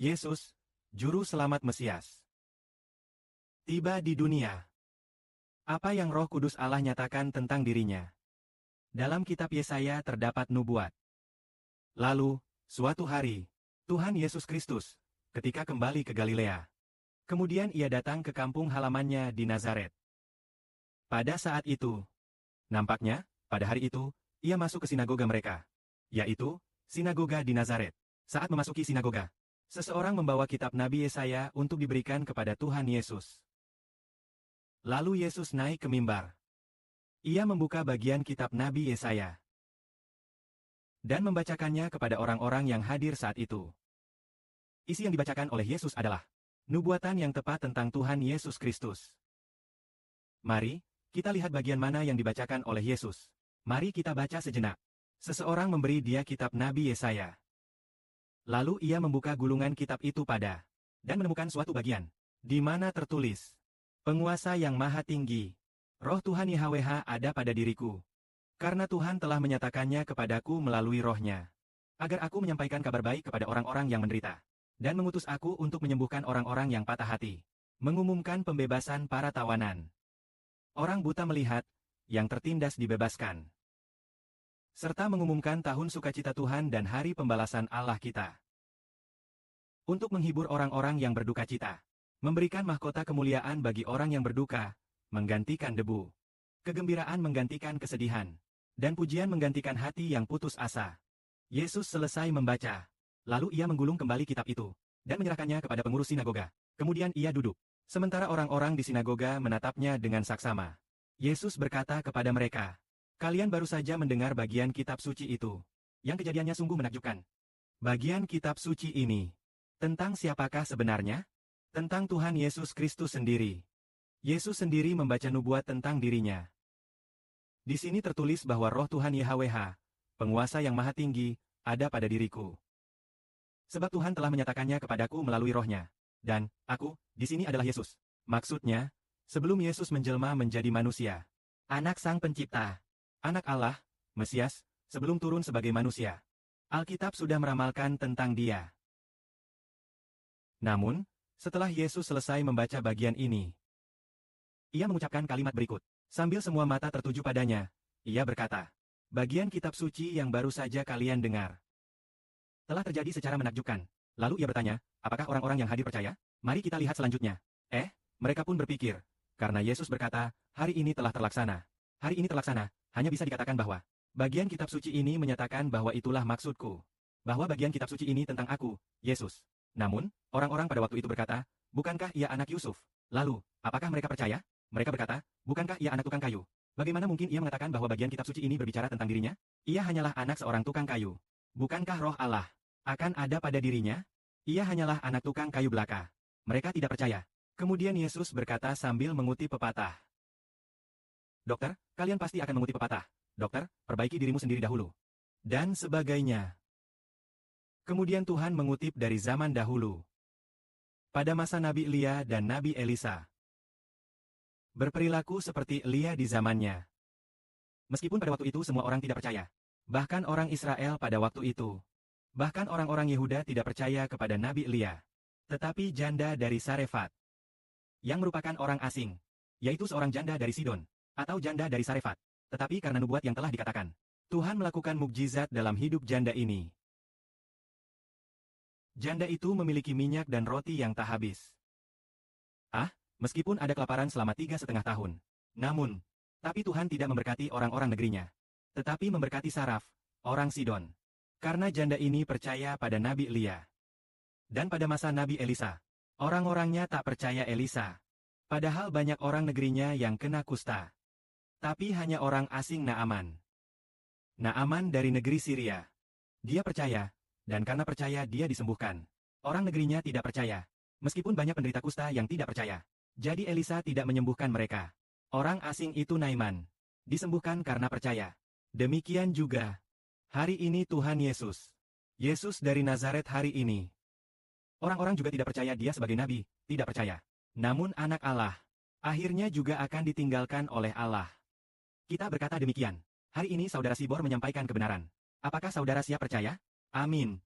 Yesus, Juru Selamat Mesias, tiba di dunia. Apa yang Roh Kudus Allah nyatakan tentang dirinya? Dalam kitab Yesaya terdapat nubuat. Lalu, suatu hari, Tuhan Yesus Kristus, ketika kembali ke Galilea, kemudian ia datang ke kampung halamannya di Nazaret. Pada saat itu, nampaknya, pada hari itu, ia masuk ke sinagoga mereka, yaitu, sinagoga di Nazaret. Saat memasuki sinagoga, seseorang membawa kitab Nabi Yesaya untuk diberikan kepada Tuhan Yesus. Lalu Yesus naik ke mimbar. Ia membuka bagian kitab Nabi Yesaya dan membacakannya kepada orang-orang yang hadir saat itu. Isi yang dibacakan oleh Yesus adalah nubuatan yang tepat tentang Tuhan Yesus Kristus. Mari, kita lihat bagian mana yang dibacakan oleh Yesus. Mari kita baca sejenak. Seseorang memberi dia kitab Nabi Yesaya. Lalu ia membuka gulungan kitab itu dan menemukan suatu bagian, di mana tertulis, Penguasa yang Maha Tinggi, Roh Tuhan YHWH ada pada diriku. Karena Tuhan telah menyatakannya kepadaku melalui Roh-Nya, agar aku menyampaikan kabar baik kepada orang-orang yang menderita, dan mengutus aku untuk menyembuhkan orang-orang yang patah hati, mengumumkan pembebasan para tawanan. Orang buta melihat, yang tertindas dibebaskan, serta mengumumkan tahun sukacita Tuhan dan hari pembalasan Allah kita. Untuk menghibur orang-orang yang berduka cita, memberikan mahkota kemuliaan bagi orang yang berduka, menggantikan debu, kegembiraan menggantikan kesedihan, dan pujian menggantikan hati yang putus asa. Yesus selesai membaca, lalu ia menggulung kembali kitab itu, dan menyerahkannya kepada pengurus sinagoga. Kemudian ia duduk, sementara orang-orang di sinagoga menatapnya dengan saksama. Yesus berkata kepada mereka, "Kalian baru saja mendengar bagian kitab suci itu, yang kejadiannya sungguh menakjubkan. Bagian kitab suci ini, tentang siapakah sebenarnya? Tentang Tuhan Yesus Kristus sendiri. Yesus sendiri membaca nubuat tentang dirinya. Di sini tertulis bahwa Roh Tuhan YHWH, Penguasa yang Maha Tinggi, ada pada diriku. Sebab Tuhan telah menyatakannya kepadaku melalui Roh-Nya. Dan, aku, di sini adalah Yesus." Maksudnya, sebelum Yesus menjelma menjadi manusia, Anak Sang Pencipta, Anak Allah, Mesias, sebelum turun sebagai manusia, Alkitab sudah meramalkan tentang Dia. Namun, setelah Yesus selesai membaca bagian ini, ia mengucapkan kalimat berikut. Sambil semua mata tertuju padanya, ia berkata, "Bagian kitab suci yang baru saja kalian dengar telah terjadi secara menakjubkan." Lalu ia bertanya, "Apakah orang-orang yang hadir percaya? Mari kita lihat selanjutnya." Mereka pun berpikir, karena Yesus berkata, "Hari ini telah terlaksana." Hari ini terlaksana, hanya bisa dikatakan bahwa bagian kitab suci ini menyatakan bahwa itulah maksudku. Bahwa bagian kitab suci ini tentang aku, Yesus. Namun, orang-orang pada waktu itu berkata, "Bukankah ia anak Yusuf?" Lalu, apakah mereka percaya? Mereka berkata, "Bukankah ia anak tukang kayu?" Bagaimana mungkin ia mengatakan bahwa bagian kitab suci ini berbicara tentang dirinya? Ia hanyalah anak seorang tukang kayu. Bukankah Roh Allah akan ada pada dirinya? Ia hanyalah anak tukang kayu belaka. Mereka tidak percaya. Kemudian Yesus berkata sambil mengutip pepatah. "Dokter, kalian pasti akan mengutip pepatah. Dokter, perbaiki dirimu sendiri dahulu." Dan sebagainya. Kemudian Tuhan mengutip dari zaman dahulu. Pada masa Nabi Elia dan Nabi Elisa, berperilaku seperti Elia di zamannya. Meskipun pada waktu itu semua orang tidak percaya. Bahkan orang Israel pada waktu itu. Bahkan orang-orang Yehuda tidak percaya kepada Nabi Elia. Tetapi janda dari Sarefat, yang merupakan orang asing, yaitu seorang janda dari Sidon, atau janda dari Sarefat. Tetapi karena nubuat yang telah dikatakan, Tuhan melakukan mukjizat dalam hidup janda ini. Janda itu memiliki minyak dan roti yang tak habis. Meskipun ada kelaparan selama 3,5 tahun. Namun, tapi Tuhan tidak memberkati orang-orang negerinya. Tetapi memberkati Saraf, orang Sidon. Karena janda ini percaya pada Nabi Elia. Dan pada masa Nabi Elisa, orang-orangnya tak percaya Elisa. Padahal banyak orang negerinya yang kena kusta. Tapi hanya orang asing Naaman. Naaman dari negeri Syria. Dia percaya, dan karena percaya dia disembuhkan. Orang negerinya tidak percaya. Meskipun banyak penderita kusta yang tidak percaya. Jadi Elisa tidak menyembuhkan mereka. Orang asing itu Naaman. Disembuhkan karena percaya. Demikian juga. Hari ini Tuhan Yesus. Yesus dari Nazaret hari ini. Orang-orang juga tidak percaya dia sebagai nabi, tidak percaya. Namun anak Allah, akhirnya juga akan ditinggalkan oleh Allah. Kita berkata demikian. Hari ini saudara Sibor menyampaikan kebenaran. Apakah saudara siap percaya? Amin.